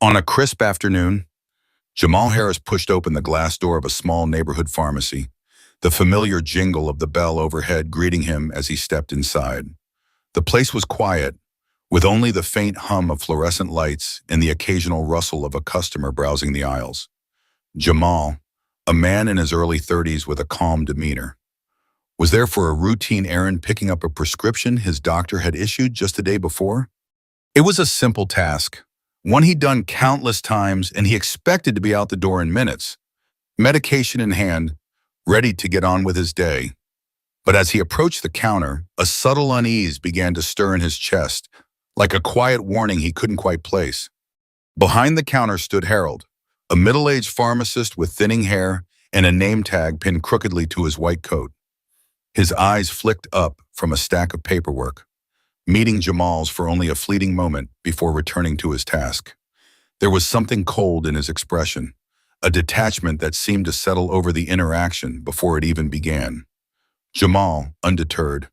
On a crisp afternoon, Jamal Harris pushed open the glass door of a small neighborhood pharmacy, the familiar jingle of the bell overhead greeting him as he stepped inside. The place was quiet, with only the faint hum of fluorescent lights and the occasional rustle of a customer browsing the aisles. Jamal, a man in his early 30s with a calm demeanor, was there for a routine errand picking up a prescription his doctor had issued just the day before. It was a simple task, one he'd done countless times, and he expected to be out the door in minutes, medication in hand, ready to get on with his day. But as he approached the counter, a subtle unease began to stir in his chest, like a quiet warning he couldn't quite place. Behind the counter stood Harold, a middle-aged pharmacist with thinning hair and a name tag pinned crookedly to his white coat. His eyes flicked up from a stack of paperwork, meeting Jamal's for only a fleeting moment before returning to his task. There was something cold in his expression, a detachment that seemed to settle over the interaction before it even began. Jamal, undeterred,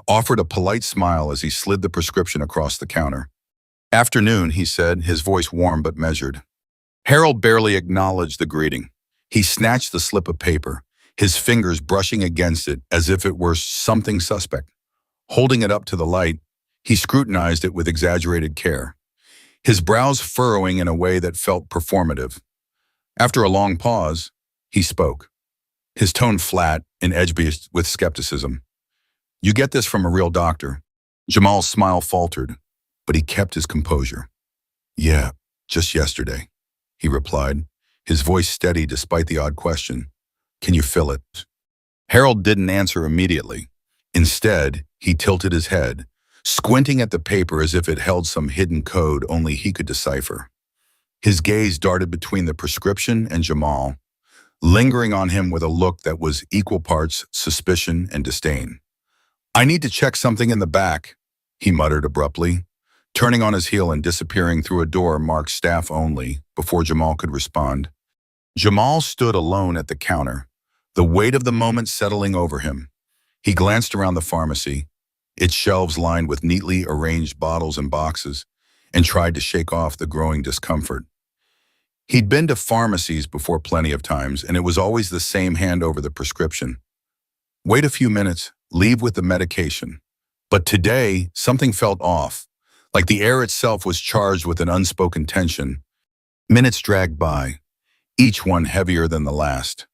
offered a polite smile as he slid the prescription across the counter. "Afternoon," he said, his voice warm but measured. Harold barely acknowledged the greeting. He snatched the slip of paper, his fingers brushing against it as if it were something suspect. Holding it up to the light, he scrutinized it with exaggerated care, his brows furrowing in a way that felt performative. After a long pause, he spoke, his tone flat and edged with skepticism. "You get this from a real doctor?" Jamal's smile faltered, but he kept his composure. "Yeah, just yesterday," he replied, his voice steady despite the odd question. "Can you fill it?" Harold didn't answer immediately. Instead, he tilted his head, squinting at the paper as if it held some hidden code only he could decipher. His gaze darted between the prescription and Jamal, lingering on him with a look that was equal parts suspicion and disdain. "I need to check something in the back," he muttered abruptly, turning on his heel and disappearing through a door marked staff only before Jamal could respond. Jamal stood alone at the counter, the weight of the moment settling over him. He glanced around the pharmacy, its shelves lined with neatly arranged bottles and boxes, and tried to shake off the growing discomfort. He'd been to pharmacies before plenty of times, and it was always the same hand over the prescription. "Wait a few minutes, leave with the medication." But today, something felt off, like the air itself was charged with an unspoken tension. Minutes dragged by, each one heavier than the last.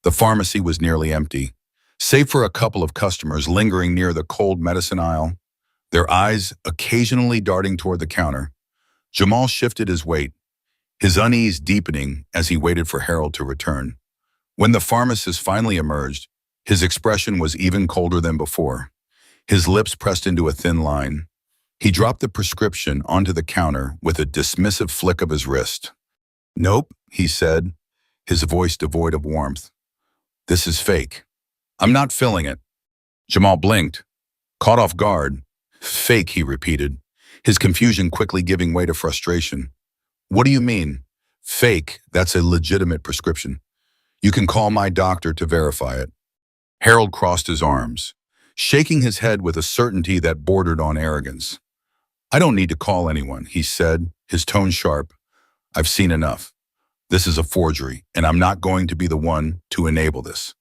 The pharmacy was nearly empty, save for a couple of customers lingering near the cold medicine aisle, their eyes occasionally darting toward the counter. Jamal shifted his weight, his unease deepening as he waited for Harold to return. When the pharmacist finally emerged, his expression was even colder than before, his lips pressed into a thin line. He dropped the prescription onto the counter with a dismissive flick of his wrist. "Nope," he said, his voice devoid of warmth. "This is fake. I'm not filling it." Jamal blinked, caught off guard. "Fake," he repeated, his confusion quickly giving way to frustration. "What do you mean?" "Fake, that's a legitimate prescription. You can call my doctor to verify it." Harold crossed his arms, shaking his head with a certainty that bordered on arrogance. "I don't need to call anyone," he said, his tone sharp. "I've seen enough. This is a forgery, and I'm not going to be the one to enable this."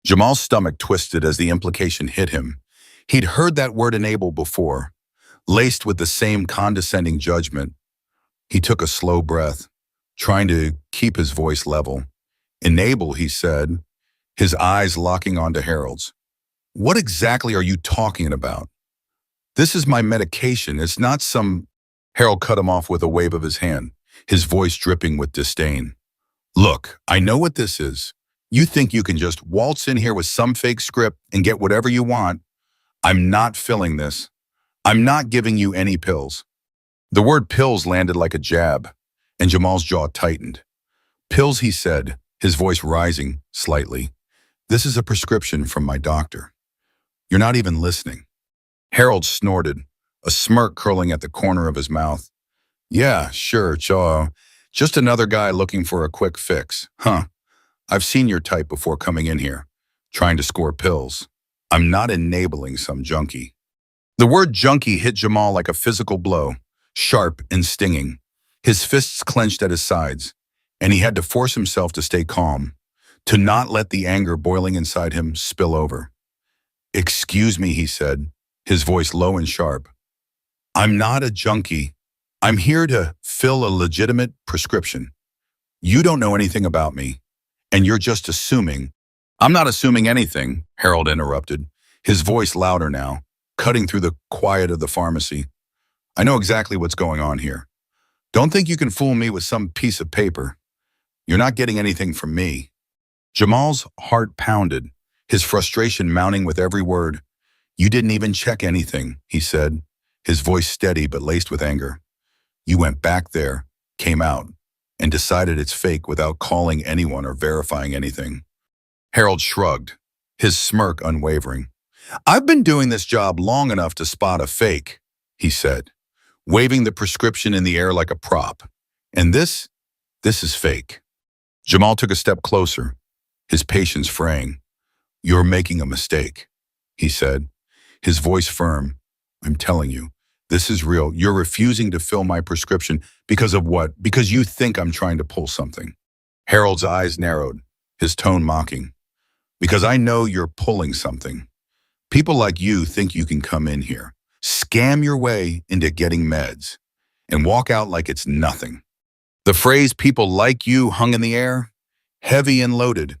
Jamal's stomach twisted as the implication hit him. He'd heard that word enable before, laced with the same condescending judgment. He took a slow breath, trying to keep his voice level. "Enable," he said, his eyes locking onto Harold's. "What exactly are you talking about?" "This is my medication. It's not some—" Harold cut him off with a wave of his hand, his voice dripping with disdain. "Look, I know what this is. You think you can just waltz in here with some fake script and get whatever you want. I'm not filling this. I'm not giving you any pills." The word pills landed like a jab, and Jamal's jaw tightened. "Pills," he said, his voice rising slightly. "This is a prescription from my doctor. You're not even listening." Harold snorted, a smirk curling at the corner of his mouth. "Yeah, sure, just another guy looking for a quick fix, huh? I've seen your type before coming in here, trying to score pills. I'm not enabling some junkie." The word junkie hit Jamal like a physical blow, sharp and stinging. His fists clenched at his sides, and he had to force himself to stay calm, to not let the anger boiling inside him spill over. "Excuse me," he said, his voice low and sharp. "I'm not a junkie. I'm here to fill a legitimate prescription. You don't know anything about me, and you're just assuming." "I'm not assuming anything," Harold interrupted, his voice louder now, cutting through the quiet of the pharmacy. "I know exactly what's going on here. Don't think you can fool me with some piece of paper. You're not getting anything from me." Jamal's heart pounded, his frustration mounting with every word. "You didn't even check anything," he said, his voice steady but laced with anger. "You went back there, came out, and decided it's fake without calling anyone or verifying anything." Harold shrugged, his smirk unwavering. "I've been doing this job long enough to spot a fake," he said, waving the prescription in the air like a prop. "And this is fake." Jamal took a step closer, his patience fraying. "You're making a mistake," he said, his voice firm. "I'm telling you, this is real. You're refusing to fill my prescription because of what? Because you think I'm trying to pull something." Harold's eyes narrowed, his tone mocking. "Because I know you're pulling something. People like you think you can come in here, scam your way into getting meds, and walk out like it's nothing." The phrase "people like you" hung in the air, heavy and loaded.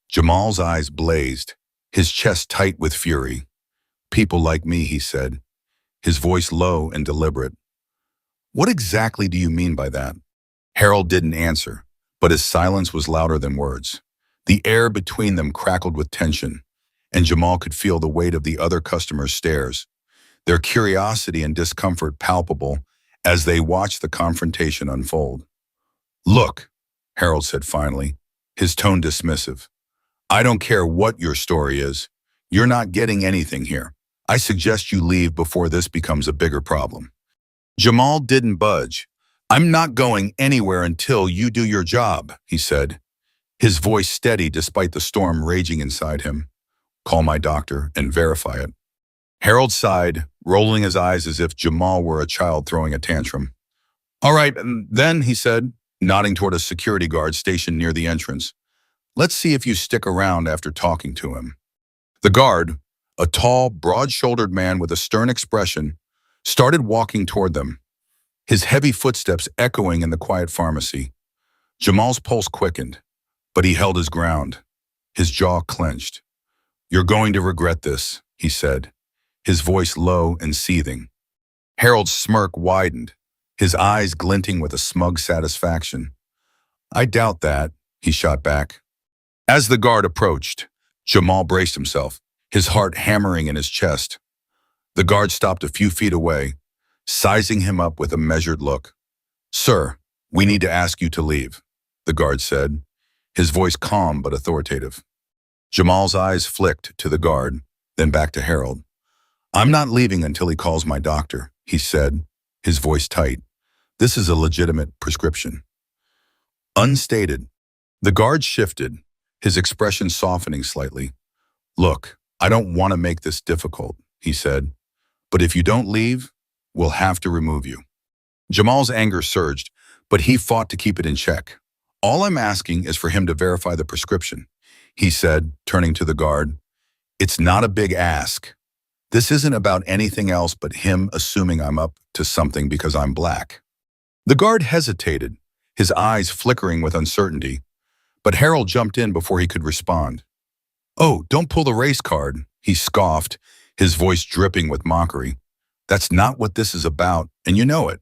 Jamal's eyes blazed, his chest tight with fury. "People like me," he said, his voice low and deliberate. "What exactly do you mean by that?" Harold didn't answer, but his silence was louder than words. The air between them crackled with tension, and Jamal could feel the weight of the other customers' stares, their curiosity and discomfort palpable as they watched the confrontation unfold. "Look," Harold said finally, his tone dismissive. "I don't care what your story is. You're not getting anything here. I suggest you leave before this becomes a bigger problem." Jamal didn't budge. "I'm not going anywhere until you do your job," he said, his voice steady despite the storm raging inside him. "Call my doctor and verify it." Harold sighed, rolling his eyes as if Jamal were a child throwing a tantrum. "All right, then," he said, nodding toward a security guard stationed near the entrance. "Let's see if you stick around after talking to him." The guard, a tall, broad-shouldered man with a stern expression, started walking toward them, his heavy footsteps echoing in the quiet pharmacy. Jamal's pulse quickened, but he held his ground, his jaw clenched. "You're going to regret this," he said, his voice low and seething. Harold's smirk widened, his eyes glinting with a smug satisfaction. "I doubt that," he shot back. As the guard approached, Jamal braced himself, his heart hammering in his chest. The guard stopped a few feet away, sizing him up with a measured look. "Sir, we need to ask you to leave," the guard said, his voice calm but authoritative. Jamal's eyes flicked to the guard, then back to Harold. "I'm not leaving until he calls my doctor," he said, his voice tight. "This is a legitimate prescription." Unstated. The guard shifted, his expression softening slightly. "Look, I don't want to make this difficult," he said, "but if you don't leave, we'll have to remove you." Jamal's anger surged, but he fought to keep it in check. "All I'm asking is for him to verify the prescription," he said, turning to the guard. "It's not a big ask. This isn't about anything else but him assuming I'm up to something because I'm black." The guard hesitated, his eyes flickering with uncertainty, but Harold jumped in before he could respond. "Oh, don't pull the race card," he scoffed, his voice dripping with mockery. "That's not what this is about, and you know it.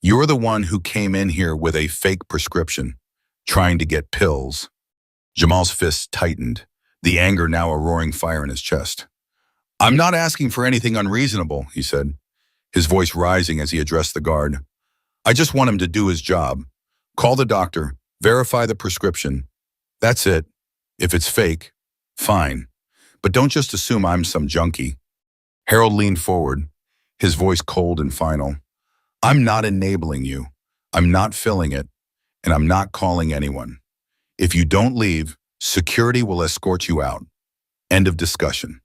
You're the one who came in here with a fake prescription, trying to get pills." Jamal's fists tightened, the anger now a roaring fire in his chest. "I'm not asking for anything unreasonable," he said, his voice rising as he addressed the guard. "I just want him to do his job. Call the doctor, verify the prescription. That's it. If it's fake, fine. But don't just assume I'm some junkie." Harold leaned forward, his voice cold and final. "I'm not enabling you. I'm not filling it, and I'm not calling anyone. If you don't leave, security will escort you out. End of discussion."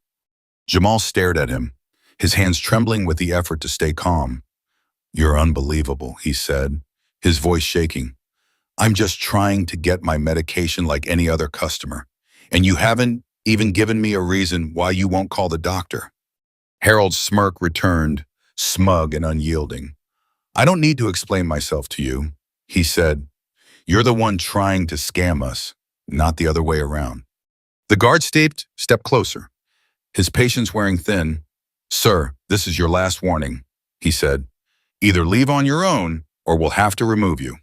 Jamal stared at him, his hands trembling with the effort to stay calm. "You're unbelievable," he said, his voice shaking. I'm just trying to get my medication like any other customer, and you haven't even given me a reason why you won't call the doctor. Harold's smirk returned, smug and unyielding. I don't need to explain myself to you, he said. You're the one trying to scam us, not the other way around. The guard stepped closer, his patience wearing thin. Sir, this is your last warning, he said. Either leave on your own or we'll have to remove you.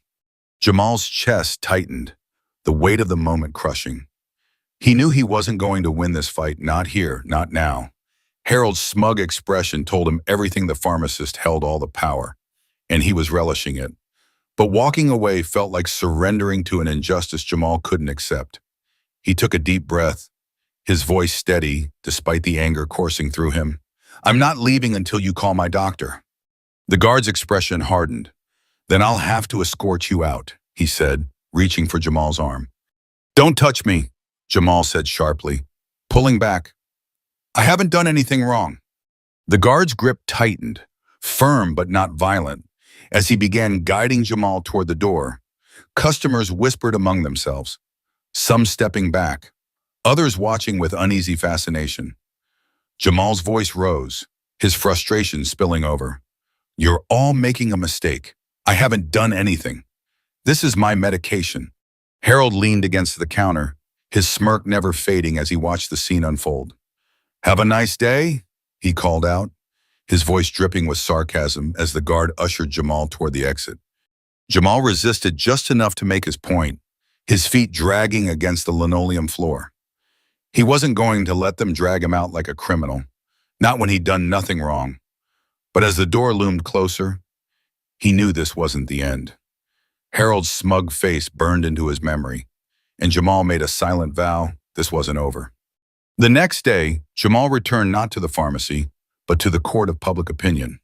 Jamal's chest tightened, the weight of the moment crushing. He knew he wasn't going to win this fight, not here, not now. Harold's smug expression told him everything the pharmacist held all the power, and he was relishing it. But walking away felt like surrendering to an injustice Jamal couldn't accept. He took a deep breath, his voice steady despite the anger coursing through him. I'm not leaving until you call my doctor. The guard's expression hardened. Then I'll have to escort you out, he said, reaching for Jamal's arm. Don't touch me, Jamal said sharply, pulling back. I haven't done anything wrong. The guard's grip tightened, firm but not violent, as he began guiding Jamal toward the door. Customers whispered among themselves, some stepping back, others watching with uneasy fascination. Jamal's voice rose, his frustration spilling over. You're all making a mistake. I haven't done anything. This is my medication. Harold leaned against the counter, his smirk never fading as he watched the scene unfold. Have a nice day, he called out, his voice dripping with sarcasm as the guard ushered Jamal toward the exit. Jamal resisted just enough to make his point, his feet dragging against the linoleum floor. He wasn't going to let them drag him out like a criminal, not when he'd done nothing wrong. But as the door loomed closer, he knew this wasn't the end. Harold's smug face burned into his memory, and Jamal made a silent vow this wasn't over. The next day, Jamal returned not to the pharmacy, but to the court of public opinion.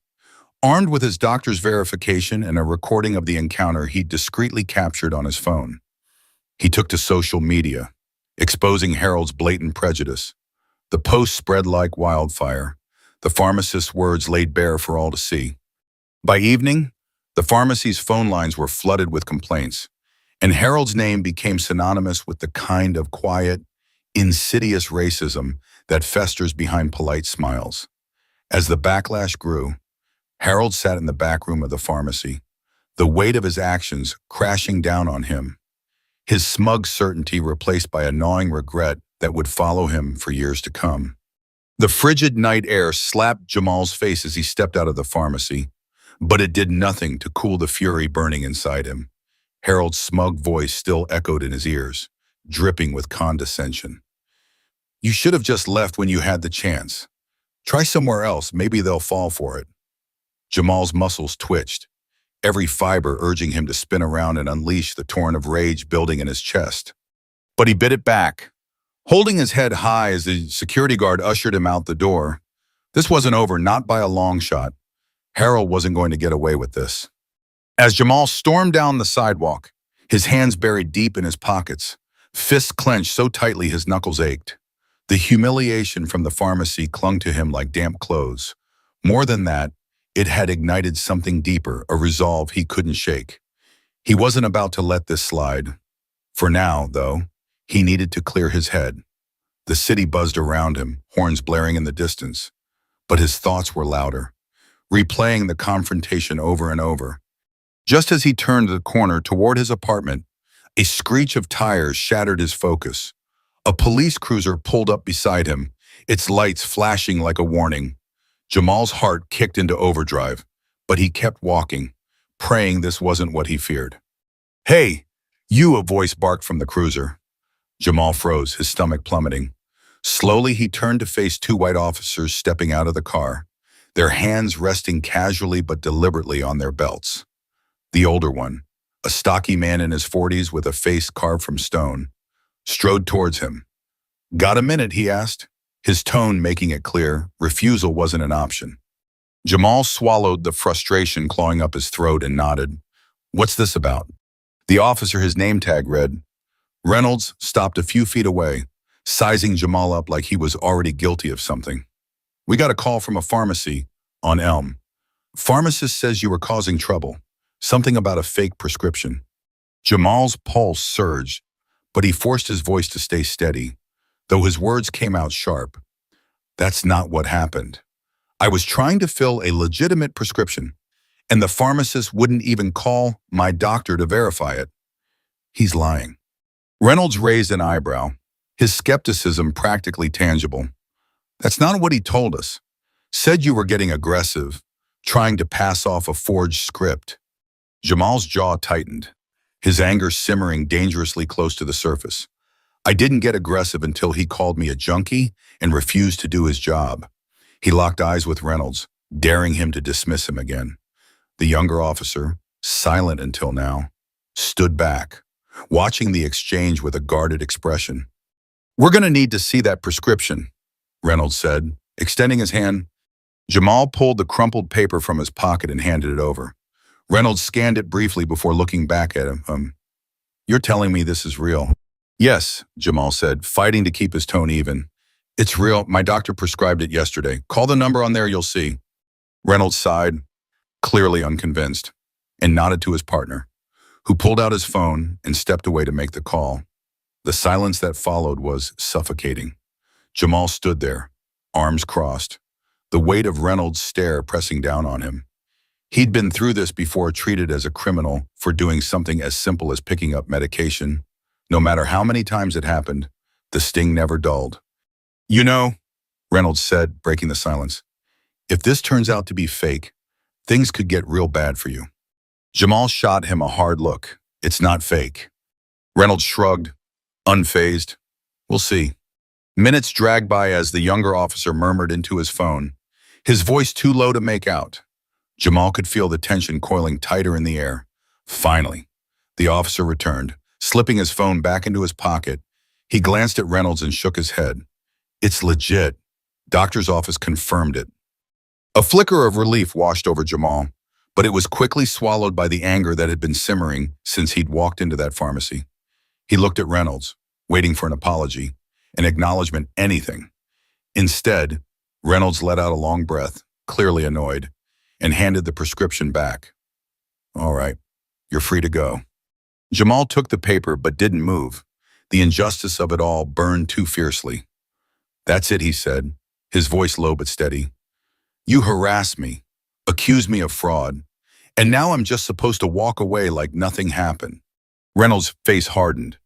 Armed with his doctor's verification and a recording of the encounter he'd discreetly captured on his phone, he took to social media, exposing Harold's blatant prejudice. The post spread like wildfire, the pharmacist's words laid bare for all to see. By evening, the pharmacy's phone lines were flooded with complaints, and Harold's name became synonymous with the kind of quiet, insidious racism that festers behind polite smiles. As the backlash grew, Harold sat in the back room of the pharmacy, the weight of his actions crashing down on him, his smug certainty replaced by a gnawing regret that would follow him for years to come. The frigid night air slapped Jamal's face as he stepped out of the pharmacy, but it did nothing to cool the fury burning inside him. Harold's smug voice still echoed in his ears, dripping with condescension. You should have just left when you had the chance. Try somewhere else, maybe they'll fall for it. Jamal's muscles twitched, every fiber urging him to spin around and unleash the torrent of rage building in his chest. But he bit it back, holding his head high as the security guard ushered him out the door. This wasn't over, not by a long shot. Harold wasn't going to get away with this. As Jamal stormed down the sidewalk, his hands buried deep in his pockets, fists clenched so tightly his knuckles ached. The humiliation from the pharmacy clung to him like damp clothes. More than that, it had ignited something deeper, a resolve he couldn't shake. He wasn't about to let this slide. For now, though, he needed to clear his head. The city buzzed around him, horns blaring in the distance. But his thoughts were louder, replaying the confrontation over and over. Just as he turned the corner toward his apartment, a screech of tires shattered his focus. A police cruiser pulled up beside him, its lights flashing like a warning. Jamal's heart kicked into overdrive, but he kept walking, praying this wasn't what he feared. Hey, you, a voice barked from the cruiser. Jamal froze, his stomach plummeting. Slowly, he turned to face two white officers stepping out of the car, their hands resting casually but deliberately on their belts. The older one, a stocky man in his 40s with a face carved from stone, strode towards him. Got a minute, he asked, his tone making it clear refusal wasn't an option. Jamal swallowed the frustration clawing up his throat and nodded. What's this about? The officer his name tag read. Reynolds stopped a few feet away, sizing Jamal up like he was already guilty of something. We got a call from a pharmacy on Elm. Pharmacist says you were causing trouble. Something about a fake prescription. Jamal's pulse surged, but he forced his voice to stay steady, though his words came out sharp. That's not what happened. I was trying to fill a legitimate prescription, and the pharmacist wouldn't even call my doctor to verify it. He's lying. Reynolds raised an eyebrow, his skepticism practically tangible. That's not what he told us. Said you were getting aggressive, trying to pass off a forged script. Jamal's jaw tightened, his anger simmering dangerously close to the surface. I didn't get aggressive until he called me a junkie and refused to do his job. He locked eyes with Reynolds, daring him to dismiss him again. The younger officer, silent until now, stood back, watching the exchange with a guarded expression. We're going to need to see that prescription, Reynolds said, extending his hand. Jamal pulled the crumpled paper from his pocket and handed it over. Reynolds scanned it briefly before looking back at him. You're telling me this is real? Yes, Jamal said, fighting to keep his tone even. It's real. My doctor prescribed it yesterday. Call the number on there, you'll see. Reynolds sighed, clearly unconvinced, and nodded to his partner, who pulled out his phone and stepped away to make the call. The silence that followed was suffocating. Jamal stood there, arms crossed, the weight of Reynolds' stare pressing down on him. He'd been through this before, treated as a criminal for doing something as simple as picking up medication. No matter how many times it happened, the sting never dulled. You know, Reynolds said, breaking the silence, if this turns out to be fake, things could get real bad for you. Jamal shot him a hard look. It's not fake. Reynolds shrugged, unfazed. We'll see. Minutes dragged by as the younger officer murmured into his phone, his voice too low to make out. Jamal could feel the tension coiling tighter in the air. Finally, the officer returned, slipping his phone back into his pocket. He glanced at Reynolds and shook his head. It's legit. Doctor's office confirmed it. A flicker of relief washed over Jamal, but it was quickly swallowed by the anger that had been simmering since he'd walked into that pharmacy. He looked at Reynolds, waiting for an apology, an acknowledgement, anything. Instead, Reynolds let out a long breath, clearly annoyed, and handed the prescription back. All right, you're free to go. Jamal took the paper but didn't move. The injustice of it all burned too fiercely. That's it, he said, his voice low but steady. You harassed me, accused me of fraud, and now I'm just supposed to walk away like nothing happened. Reynolds' face hardened.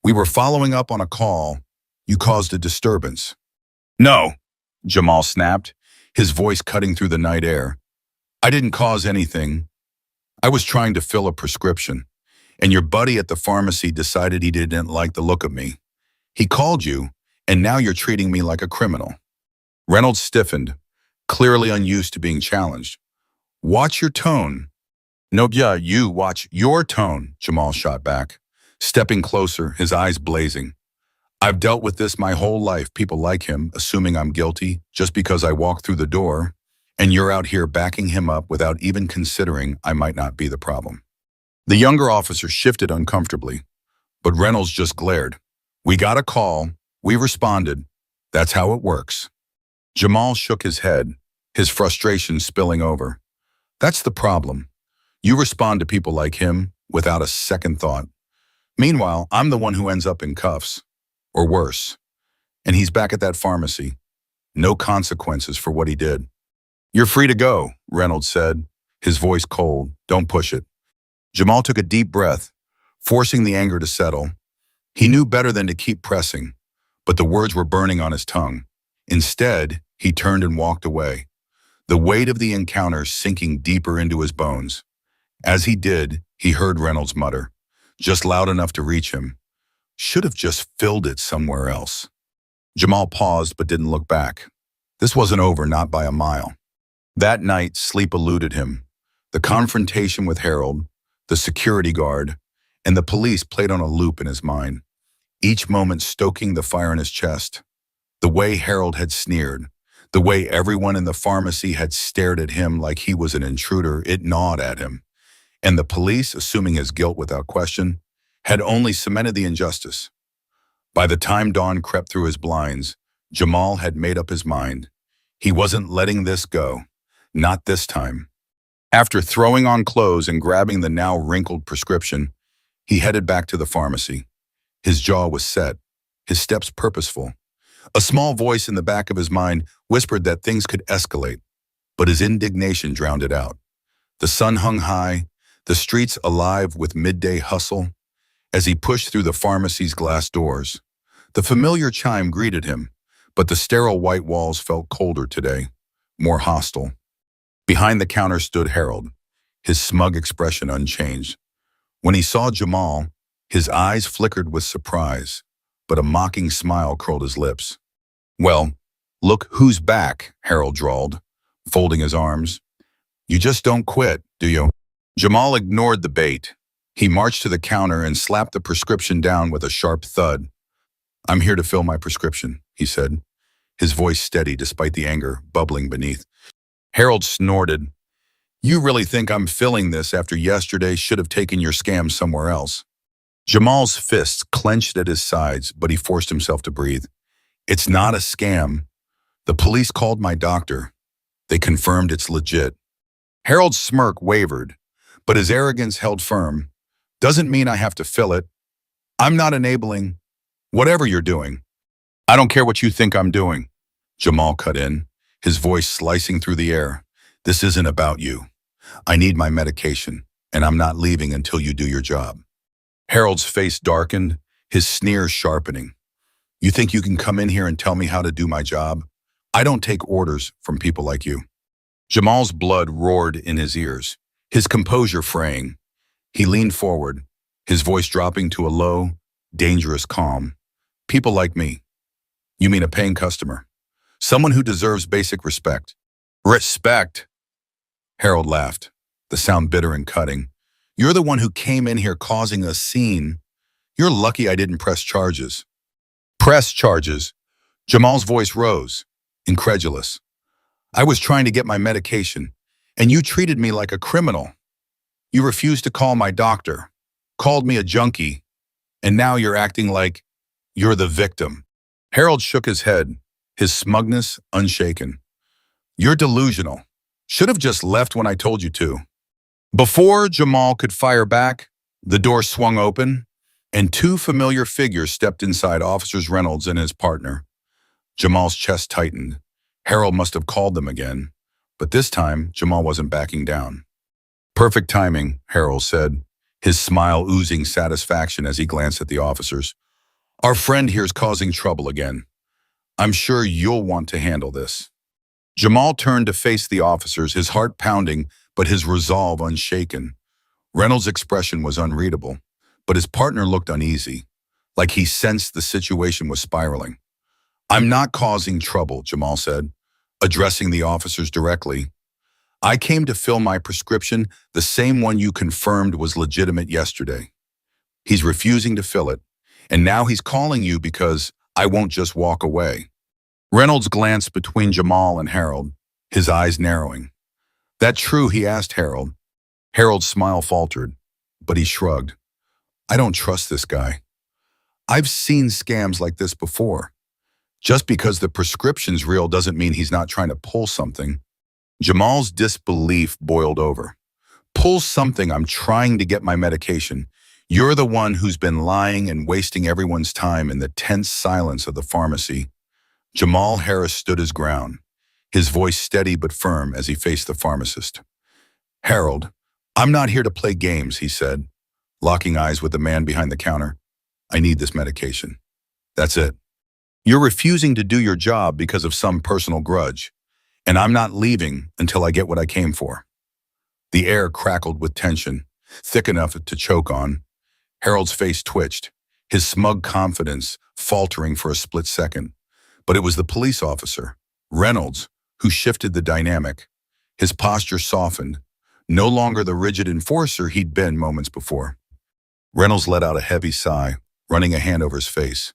We were following up on a call. You caused a disturbance. No, Jamal snapped, his voice cutting through the night air. I didn't cause anything. I was trying to fill a prescription, and your buddy at the pharmacy decided he didn't like the look of me. He called you, and now you're treating me like a criminal. Reynolds stiffened, clearly unused to being challenged. Watch your tone. Nope, yeah, you watch your tone, Jamal shot back, stepping closer, his eyes blazing. I've dealt with this my whole life, people like him, assuming I'm guilty just because I walked through the door, and you're out here backing him up without even considering I might not be the problem. The younger officer shifted uncomfortably, but Reynolds just glared. We got a call. We responded. That's how it works. Jamal shook his head, his frustration spilling over. That's the problem. You respond to people like him without a second thought. Meanwhile, I'm the one who ends up in cuffs, or worse. And he's back at that pharmacy. No consequences for what he did. You're free to go, Reynolds said, his voice cold. Don't push it. Jamal took a deep breath, forcing the anger to settle. He knew better than to keep pressing, but the words were burning on his tongue. Instead, he turned and walked away, the weight of the encounter sinking deeper into his bones. As he did, he heard Reynolds mutter, just loud enough to reach him. Should have just filled it somewhere else. Jamal paused but didn't look back. This wasn't over, not by a mile. That night, sleep eluded him. The confrontation with Harold, the security guard, and the police played on a loop in his mind, each moment stoking the fire in his chest. The way Harold had sneered, the way everyone in the pharmacy had stared at him like he was an intruder, it gnawed at him. And the police, assuming his guilt without question, had only cemented the injustice. By the time dawn crept through his blinds, Jamal had made up his mind. He wasn't letting this go. Not this time. After throwing on clothes and grabbing the now wrinkled prescription, he headed back to the pharmacy. His jaw was set, his steps purposeful. A small voice in the back of his mind whispered that things could escalate, but his indignation drowned it out. The sun hung high, the streets alive with midday hustle. As he pushed through the pharmacy's glass doors, the familiar chime greeted him, but the sterile white walls felt colder today, more hostile. Behind the counter stood Harold, his smug expression unchanged. When he saw Jamal, his eyes flickered with surprise, but a mocking smile curled his lips. "Well, look who's back," Harold drawled, folding his arms. "You just don't quit, do you?" Jamal ignored the bait. He marched to the counter and slapped the prescription down with a sharp thud. "I'm here to fill my prescription," he said, his voice steady despite the anger bubbling beneath. Harold snorted. "You really think I'm filling this after yesterday should have taken your scam somewhere else?" Jamal's fists clenched at his sides, but he forced himself to breathe. "It's not a scam. The police called my doctor. They confirmed it's legit." Harold's smirk wavered, but his arrogance held firm. "Doesn't mean I have to fill it. I'm not enabling whatever you're doing." "I don't care what you think I'm doing," Jamal cut in, his voice slicing through the air. "This isn't about you. I need my medication, and I'm not leaving until you do your job." Harold's face darkened, his sneer sharpening. "You think you can come in here and tell me how to do my job? I don't take orders from people like you." Jamal's blood roared in his ears, his composure fraying. He leaned forward, his voice dropping to a low, dangerous calm. "People like me. You mean a paying customer? Someone who deserves basic respect." "Respect?" Harold laughed, the sound bitter and cutting. "You're the one who came in here causing a scene. You're lucky I didn't press charges." "Press charges?" Jamal's voice rose, incredulous. "I was trying to get my medication, and you treated me like a criminal. You refused to call my doctor, called me a junkie, and now you're acting like you're the victim." Harold shook his head, his smugness unshaken. "You're delusional. Should have just left when I told you to." Before Jamal could fire back, the door swung open, and two familiar figures stepped inside, Officers Reynolds and his partner. Jamal's chest tightened. Harold must have called them again, but this time Jamal wasn't backing down. "Perfect timing," Harold said, his smile oozing satisfaction as he glanced at the officers. "Our friend here's causing trouble again. I'm sure you'll want to handle this." Jamal turned to face the officers, his heart pounding, but his resolve unshaken. Reynolds' expression was unreadable, but his partner looked uneasy, like he sensed the situation was spiraling. "I'm not causing trouble," Jamal said, addressing the officers directly. "I came to fill my prescription, the same one you confirmed was legitimate yesterday. He's refusing to fill it, and now he's calling you because I won't just walk away." Reynolds glanced between Jamal and Harold, his eyes narrowing. "That true?" he asked Harold. Harold's smile faltered, but he shrugged. "I don't trust this guy. I've seen scams like this before. Just because the prescription's real doesn't mean he's not trying to pull something." Jamal's disbelief boiled over. "Pull something? I'm trying to get my medication. You're the one who's been lying and wasting everyone's time." In the tense silence of the pharmacy, Jamal Harris stood his ground, his voice steady but firm as he faced the pharmacist. "Harold, I'm not here to play games," he said, locking eyes with the man behind the counter. "I need this medication. That's it. You're refusing to do your job because of some personal grudge, and I'm not leaving until I get what I came for." The air crackled with tension, thick enough to choke on. Harold's face twitched, his smug confidence faltering for a split second. But it was the police officer, Reynolds, who shifted the dynamic. His posture softened, no longer the rigid enforcer he'd been moments before. Reynolds let out a heavy sigh, running a hand over his face.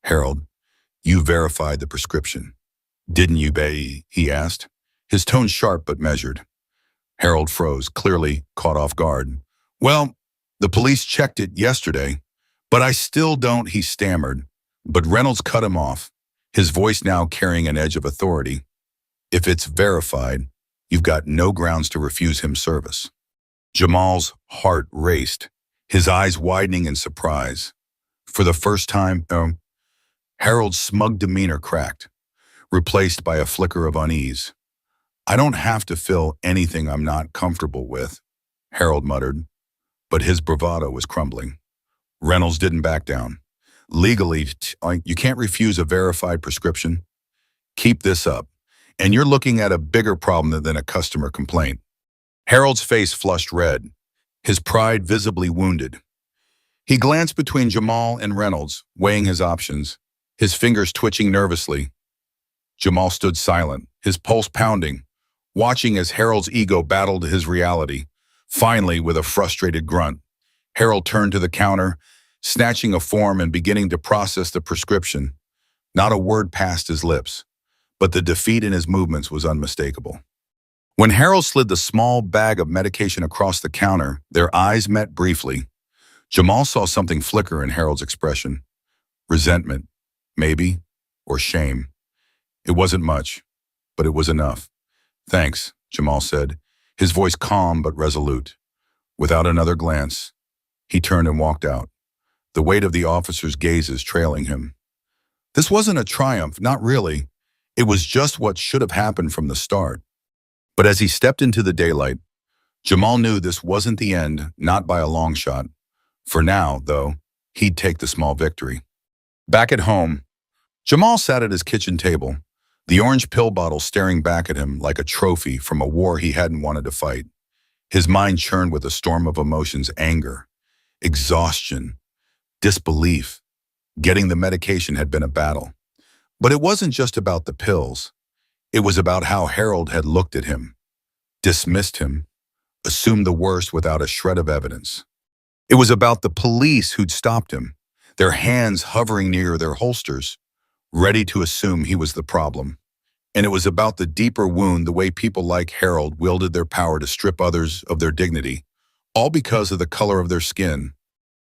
"Harold, you verified the prescription, didn't you, Bay?" he asked, his tone sharp but measured. Harold froze, clearly caught off guard. "Well, the police checked it yesterday, but I still don't," he stammered. But Reynolds cut him off, his voice now carrying an edge of authority. "If it's verified, You've got no grounds to refuse him service." Jamal's heart raced, his eyes widening in surprise. For the first time, Harold's smug demeanor cracked, replaced by a flicker of unease. "I don't have to fill anything I'm not comfortable with," Harold muttered, but his bravado was crumbling. Reynolds didn't back down. "Legally, you can't refuse a verified prescription. Keep this up, and you're looking at a bigger problem than a customer complaint." Harold's face flushed red, his pride visibly wounded. He glanced between Jamal and Reynolds, weighing his options, his fingers twitching nervously. Jamal stood silent, his pulse pounding, watching as Harold's ego battled his reality. Finally, with a frustrated grunt, Harold turned to the counter, snatching a form and beginning to process the prescription. Not a word passed his lips, but the defeat in his movements was unmistakable. When Harold slid the small bag of medication across the counter, their eyes met briefly. Jamal saw something flicker in Harold's expression. Resentment, maybe, or shame. It wasn't much, but it was enough. "Thanks," Jamal said, his voice calm but resolute. Without another glance, he turned and walked out, the weight of the officer's gazes trailing him. This wasn't a triumph, not really. It was just what should have happened from the start. But as he stepped into the daylight, Jamal knew this wasn't the end, not by a long shot. For now, though, he'd take the small victory. Back at home, Jamal sat at his kitchen table, the orange pill bottle staring back at him like a trophy from a war he hadn't wanted to fight. His mind churned with a storm of emotions: anger, exhaustion, disbelief. Getting the medication had been a battle. But it wasn't just about the pills. It was about how Harold had looked at him, dismissed him, assumed the worst without a shred of evidence. It was about the police who'd stopped him, their hands hovering near their holsters, ready to assume he was the problem. And it was about the deeper wound, the way people like Harold wielded their power to strip others of their dignity, all because of the color of their skin.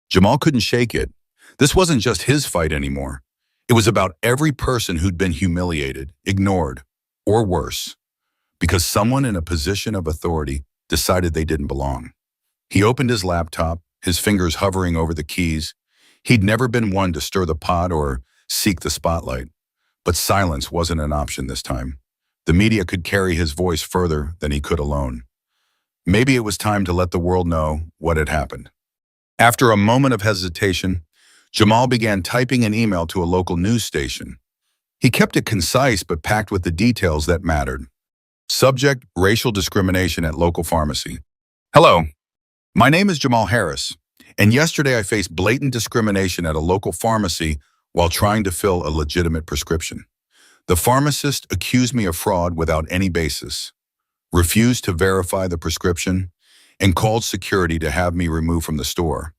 Jamal couldn't shake it. This wasn't just his fight anymore. It was about every person who'd been humiliated, ignored, or worse, because someone in a position of authority decided they didn't belong. He opened his laptop, his fingers hovering over the keys. He'd never been one to stir the pot or seek the spotlight. But silence wasn't an option this time. The media could carry his voice further than he could alone. Maybe it was time to let the world know what had happened. After a moment of hesitation, Jamal began typing an email to a local news station. He kept it concise but packed with the details that mattered. Subject: racial discrimination at local pharmacy. "Hello, my name is Jamal Harris, and yesterday I faced blatant discrimination at a local pharmacy while trying to fill a legitimate prescription. The pharmacist accused me of fraud without any basis, refused to verify the prescription, and called security to have me removed from the store.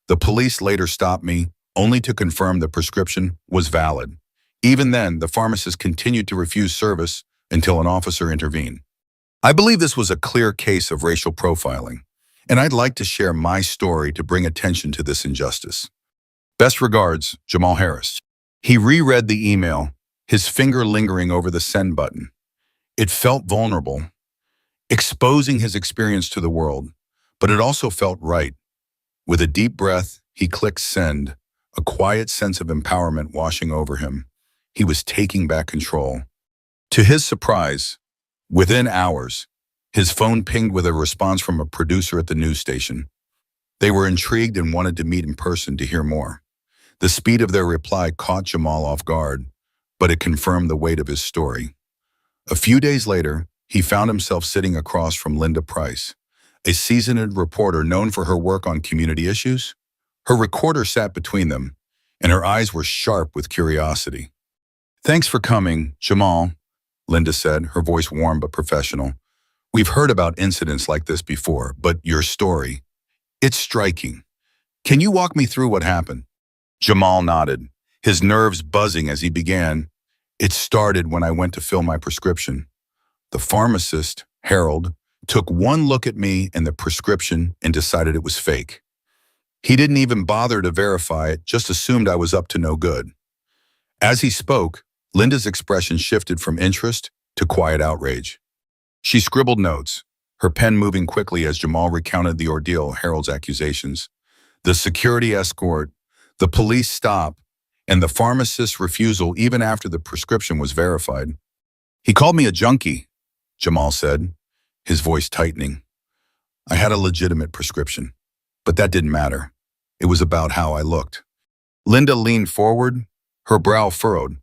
The police later stopped me, only to confirm the prescription was valid. Even then, the pharmacist continued to refuse service until an officer intervened. I believe this was a clear case of racial profiling, and I'd like to share my story to bring attention to this injustice. Best regards, Jamal Harris." He reread the email, his finger lingering over the send button. It felt vulnerable, exposing his experience to the world, but it also felt right. With a deep breath, he clicked send, a quiet sense of empowerment washing over him. He was taking back control. To his surprise, within hours, his phone pinged with a response from a producer at the news station. They were intrigued and wanted to meet in person to hear more. The speed of their reply caught Jamal off guard, but it confirmed the weight of his story. A few days later, he found himself sitting across from Linda Price, a seasoned reporter known for her work on community issues. Her recorder sat between them, and her eyes were sharp with curiosity. "Thanks for coming, Jamal," Linda said, her voice warm but professional. "We've heard about incidents like this before, but your story, it's striking. Can you walk me through what happened?" Jamal nodded, his nerves buzzing as he began. "It started when I went to fill my prescription. The pharmacist, Harold, took one look at me and the prescription and decided it was fake. He didn't even bother to verify it, just assumed I was up to no good." As he spoke, Linda's expression shifted from interest to quiet outrage. She scribbled notes, her pen moving quickly as Jamal recounted the ordeal, Harold's accusations, the security escort, the police stop, and the pharmacist's refusal even after the prescription was verified. He called me a junkie, Jamal said, his voice tightening. I had a legitimate prescription, but that didn't matter. It was about how I looked. Linda leaned forward, her brow furrowed.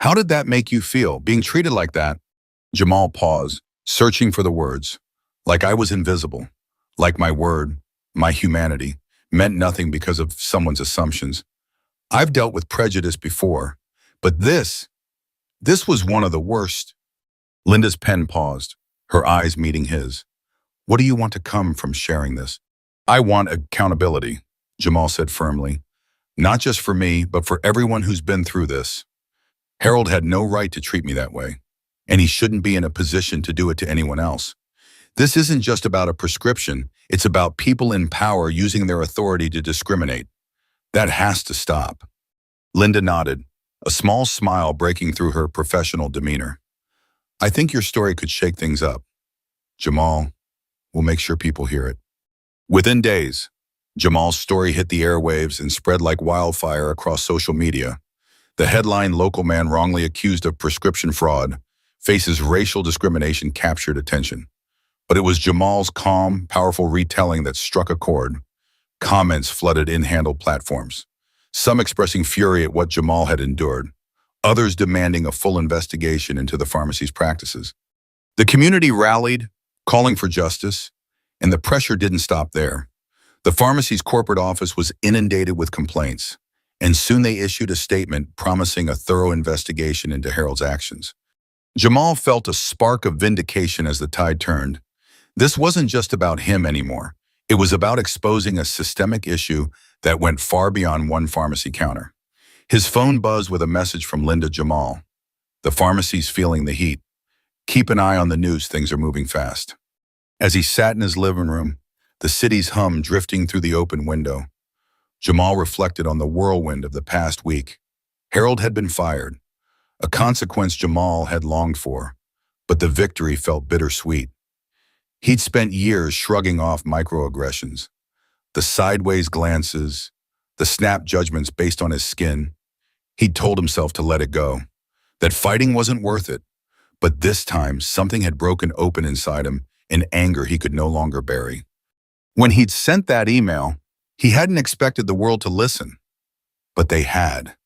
How did that make you feel, being treated like that? Jamal paused, searching for the words. Like I was invisible. Like my word, my humanity, meant nothing because of someone's assumptions. I've dealt with prejudice before, but this was one of the worst. Linda's pen paused, her eyes meeting his. What do you want to come from sharing this? I want accountability, Jamal said firmly. Not just for me, but for everyone who's been through this. Harold had no right to treat me that way, and he shouldn't be in a position to do it to anyone else. This isn't just about a prescription, it's about people in power using their authority to discriminate. That has to stop. Linda nodded, a small smile breaking through her professional demeanor. I think your story could shake things up. Jamal, we'll make sure people hear it. Within days, Jamal's story hit the airwaves and spread like wildfire across social media. The headline, "Local man wrongly accused of prescription fraud, faces racial discrimination," captured attention. But it was Jamal's calm, powerful retelling that struck a chord. Comments flooded in-handled platforms, some expressing fury at what Jamal had endured, others demanding a full investigation into the pharmacy's practices. The community rallied, calling for justice, and the pressure didn't stop there. The pharmacy's corporate office was inundated with complaints, and soon they issued a statement promising a thorough investigation into Harold's actions. Jamal felt a spark of vindication as the tide turned. This wasn't just about him anymore. It was about exposing a systemic issue that went far beyond one pharmacy counter. His phone buzzed with a message from Linda. Jamal, the pharmacy's feeling the heat. Keep an eye on the news, things are moving fast. As he sat in his living room, the city's hum drifting through the open window, Jamal reflected on the whirlwind of the past week. Harold had been fired, a consequence Jamal had longed for, but the victory felt bittersweet. He'd spent years shrugging off microaggressions, the sideways glances, the snap judgments based on his skin. He'd told himself to let it go, that fighting wasn't worth it. But this time, something had broken open inside him, an anger he could no longer bury. When he'd sent that email, he hadn't expected the world to listen. But they had.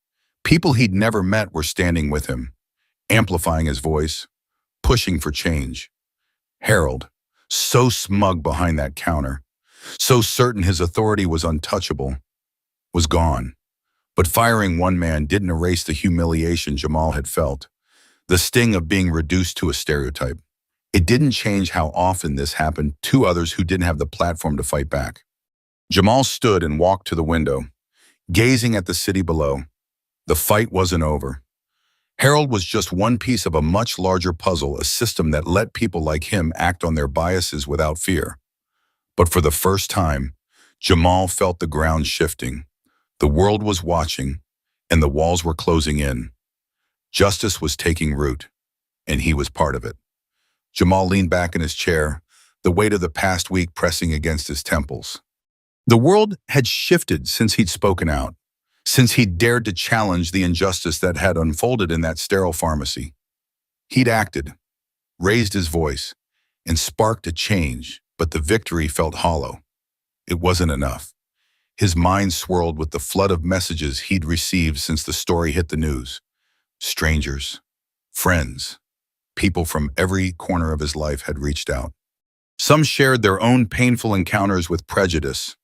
People he'd never met were standing with him, amplifying his voice, pushing for change. Harold, so smug behind that counter, so certain his authority was untouchable, was gone. But firing one man didn't erase the humiliation Jamal had felt, the sting of being reduced to a stereotype. It didn't change how often this happened to others who didn't have the platform to fight back. Jamal stood and walked to the window, gazing at the city below. The fight wasn't over. Harold was just one piece of a much larger puzzle, a system that let people like him act on their biases without fear. But for the first time, Jamal felt the ground shifting. The world was watching, and the walls were closing in. Justice was taking root, and he was part of it. Jamal leaned back in his chair, the weight of the past week pressing against his temples. The world had shifted since he'd spoken out, since he'd dared to challenge the injustice that had unfolded in that sterile pharmacy. He'd acted, raised his voice, and sparked a change, but the victory felt hollow. It wasn't enough. His mind swirled with the flood of messages he'd received since the story hit the news. Strangers, friends, people from every corner of his life had reached out. Some shared their own painful encounters with prejudice,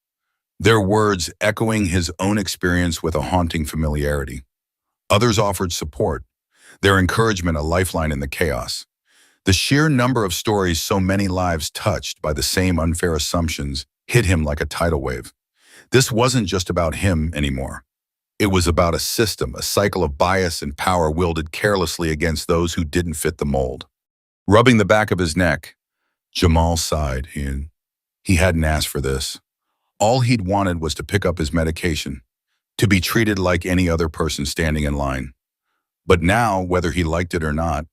their words echoing his own experience with a haunting familiarity. Others offered support, their encouragement a lifeline in the chaos. The sheer number of stories so many lives touched by the same unfair assumptions hit him like a tidal wave. This wasn't just about him anymore. It was about a system, a cycle of bias and power wielded carelessly against those who didn't fit the mold. Rubbing the back of his neck, Jamal sighed. He hadn't asked for this. All he'd wanted was to pick up his medication, to be treated like any other person standing in line. But now, whether he liked it or not,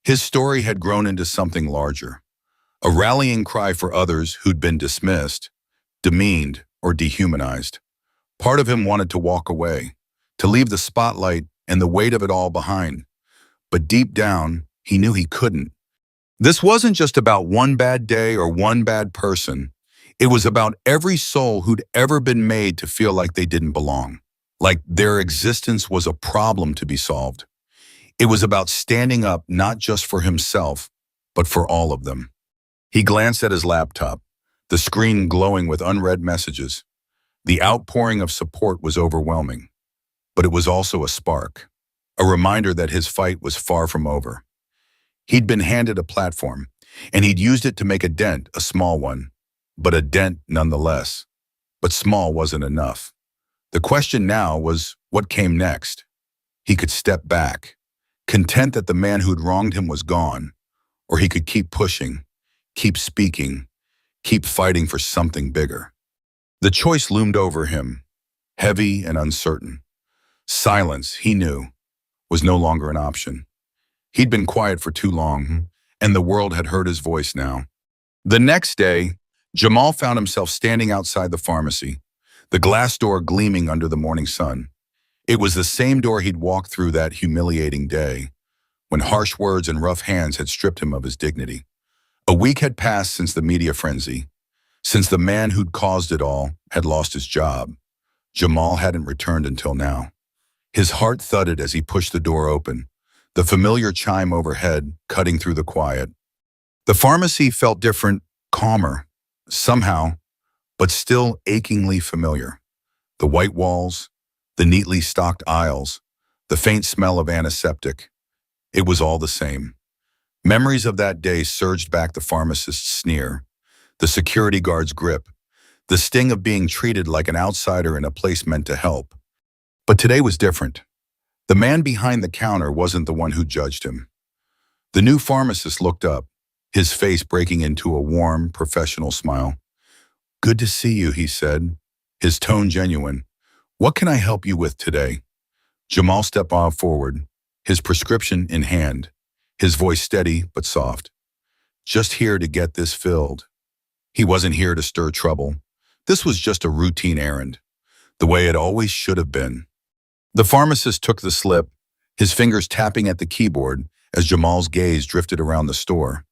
His story had grown into something larger, a rallying cry for others who'd been dismissed, demeaned, or dehumanized. Part of him wanted to walk away, to leave the spotlight and the weight of it all behind. But deep down, he knew he couldn't. This wasn't just about one bad day or one bad person. It was about every soul who'd ever been made to feel like they didn't belong, like their existence was a problem to be solved. It was about standing up not just for himself, but for all of them. He glanced at his laptop, the screen glowing with unread messages. The outpouring of support was overwhelming, but it was also a spark, a reminder that his fight was far from over. He'd been handed a platform, and he'd used it to make a dent, a small one, but a dent nonetheless. But small wasn't enough. The question now was, what came next? He could step back, content that the man who'd wronged him was gone, or he could keep pushing, keep speaking, keep fighting for something bigger. The choice loomed over him, heavy and uncertain. Silence, he knew, was no longer an option. He'd been quiet for too long, and the world had heard his voice now. The next day, Jamal found himself standing outside the pharmacy, the glass door gleaming under the morning sun. It was the same door he'd walked through that humiliating day, when harsh words and rough hands had stripped him of his dignity. A week had passed since the media frenzy, since the man who'd caused it all had lost his job. Jamal hadn't returned until now. His heart thudded as he pushed the door open, the familiar chime overhead cutting through the quiet. The pharmacy felt different, calmer, somehow, but still achingly familiar. The white walls, the neatly stocked aisles, the faint smell of antiseptic. It was all the same. Memories of that day surged back, the pharmacist's sneer, the security guard's grip, the sting of being treated like an outsider in a place meant to help. But today was different. The man behind the counter wasn't the one who judged him. The new pharmacist looked up, his face breaking into a warm, professional smile. "Good to see you," he said, his tone genuine. "What can I help you with today?" Jamal stepped forward, his prescription in hand, his voice steady but soft. "Just here to get this filled." He wasn't here to stir trouble. This was just a routine errand, the way it always should have been. The pharmacist took the slip, his fingers tapping at the keyboard as Jamal's gaze drifted around the store.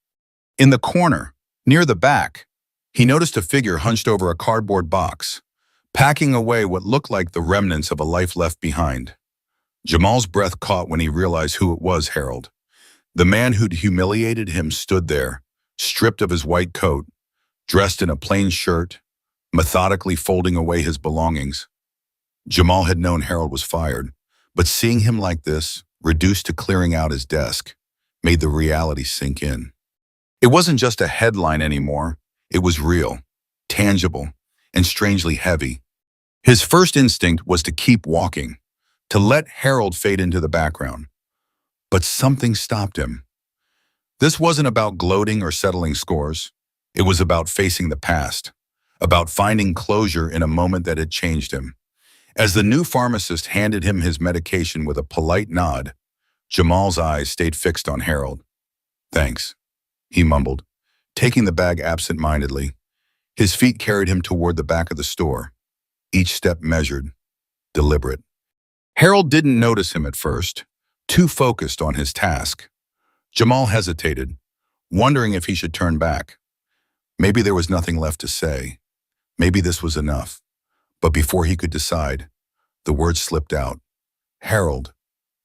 In the corner, near the back, he noticed a figure hunched over a cardboard box, packing away what looked like the remnants of a life left behind. Jamal's breath caught when he realized who it was: Harold. The man who'd humiliated him stood there, stripped of his white coat, dressed in a plain shirt, methodically folding away his belongings. Jamal had known Harold was fired, but seeing him like this, reduced to clearing out his desk, made the reality sink in. It wasn't just a headline anymore. It was real, tangible, and strangely heavy. His first instinct was to keep walking, to let Harold fade into the background. But something stopped him. This wasn't about gloating or settling scores. It was about facing the past, about finding closure in a moment that had changed him. As the new pharmacist handed him his medication with a polite nod, Jamal's eyes stayed fixed on Harold. "Thanks," he mumbled, taking the bag absent-mindedly. His feet carried him toward the back of the store, each step measured, deliberate. Harold didn't notice him at first, too focused on his task. Jamal hesitated, wondering if he should turn back. Maybe there was nothing left to say. Maybe this was enough. But before he could decide, the words slipped out. "Harold."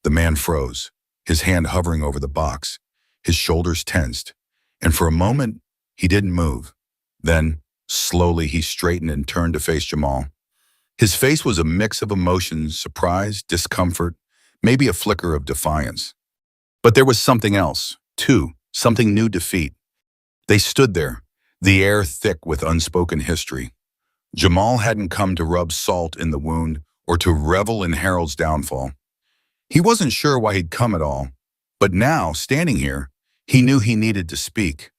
The man froze, his hand hovering over the box, his shoulders tensed, and for a moment, he didn't move. Then, slowly, he straightened and turned to face Jamal. His face was a mix of emotions: surprise, discomfort, maybe a flicker of defiance. But there was something else, too, something new: defeat. They stood there, the air thick with unspoken history. Jamal hadn't come to rub salt in the wound or to revel in Harold's downfall. He wasn't sure why he'd come at all, but now, standing here, he knew he needed to speak.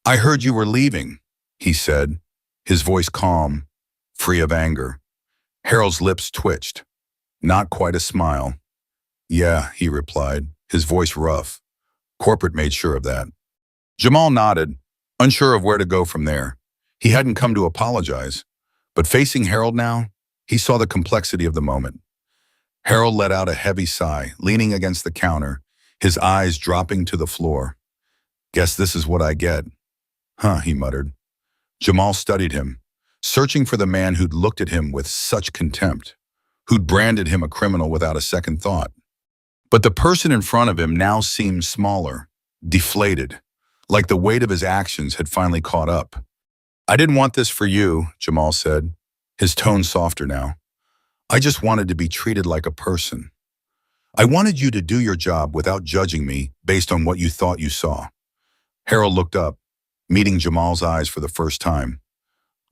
"I heard you were leaving," he said, his voice calm, free of anger. Harold's lips twitched, not quite a smile. "Yeah," he replied, his voice rough. Corporate made sure of that. Jamal nodded, unsure of where to go from there. He hadn't come to apologize, but facing Harold now, he saw the complexity of the moment. Harold let out a heavy sigh, leaning against the counter, his eyes dropping to the floor. Guess this is what I get. Huh, he muttered. Jamal studied him, searching for the man who'd looked at him with such contempt, who'd branded him a criminal without a second thought. But the person in front of him now seemed smaller, deflated, like the weight of his actions had finally caught up. I didn't want this for you, Jamal said, his tone softer now. I just wanted to be treated like a person. I wanted you to do your job without judging me based on what you thought you saw. Harold looked up, meeting Jamal's eyes for the first time.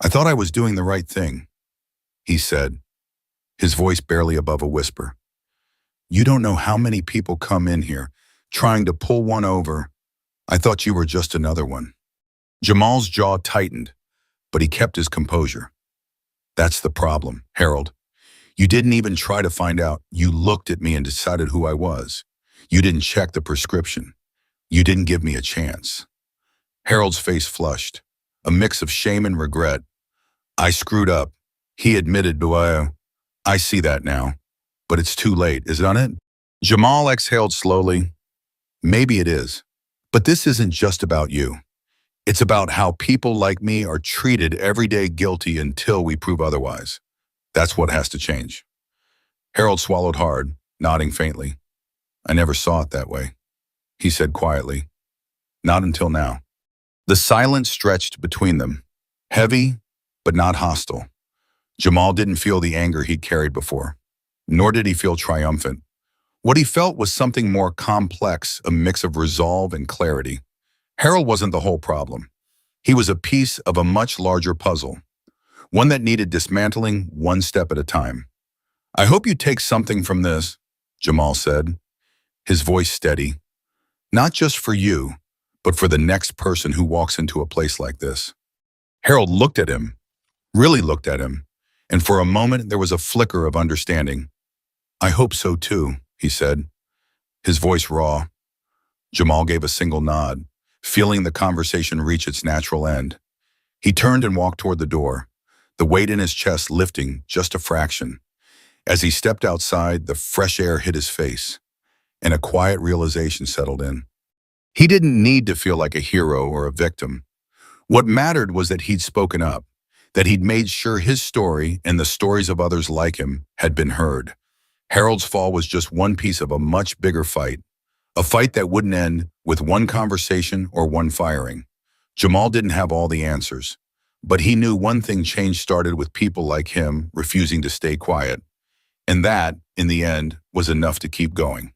I thought I was doing the right thing, he said, his voice barely above a whisper. You don't know how many people come in here trying to pull one over. I thought you were just another one. Jamal's jaw tightened, but he kept his composure. That's the problem, Harold. You didn't even try to find out. You looked at me and decided who I was. You didn't check the prescription. You didn't give me a chance. Harold's face flushed, a mix of shame and regret. I screwed up. He admitted, I see that now. But it's too late, isn't it? Jamal exhaled slowly. Maybe it is. But this isn't just about you. It's about how people like me are treated every day guilty until we prove otherwise. That's what has to change. Harold swallowed hard, nodding faintly. I never saw it that way, he said quietly. Not until now. The silence stretched between them, heavy but not hostile. Jamal didn't feel the anger he'd carried before, nor did he feel triumphant. What he felt was something more complex, a mix of resolve and clarity. Harold wasn't the whole problem. He was a piece of a much larger puzzle, one that needed dismantling one step at a time. I hope you take something from this, Jamal said, his voice steady. Not just for you, but for the next person who walks into a place like this. Harold looked at him, really looked at him, and for a moment there was a flicker of understanding. I hope so too, he said, his voice raw. Jamal gave a single nod, feeling the conversation reach its natural end. He turned and walked toward the door, the weight in his chest lifting just a fraction. As he stepped outside, the fresh air hit his face, and a quiet realization settled in. He didn't need to feel like a hero or a victim. What mattered was that he'd spoken up, that he'd made sure his story and the stories of others like him had been heard. Harold's fall was just one piece of a much bigger fight, a fight that wouldn't end with one conversation or one firing. Jamal didn't have all the answers, but he knew one thing: change started with people like him refusing to stay quiet. And that, in the end, was enough to keep going.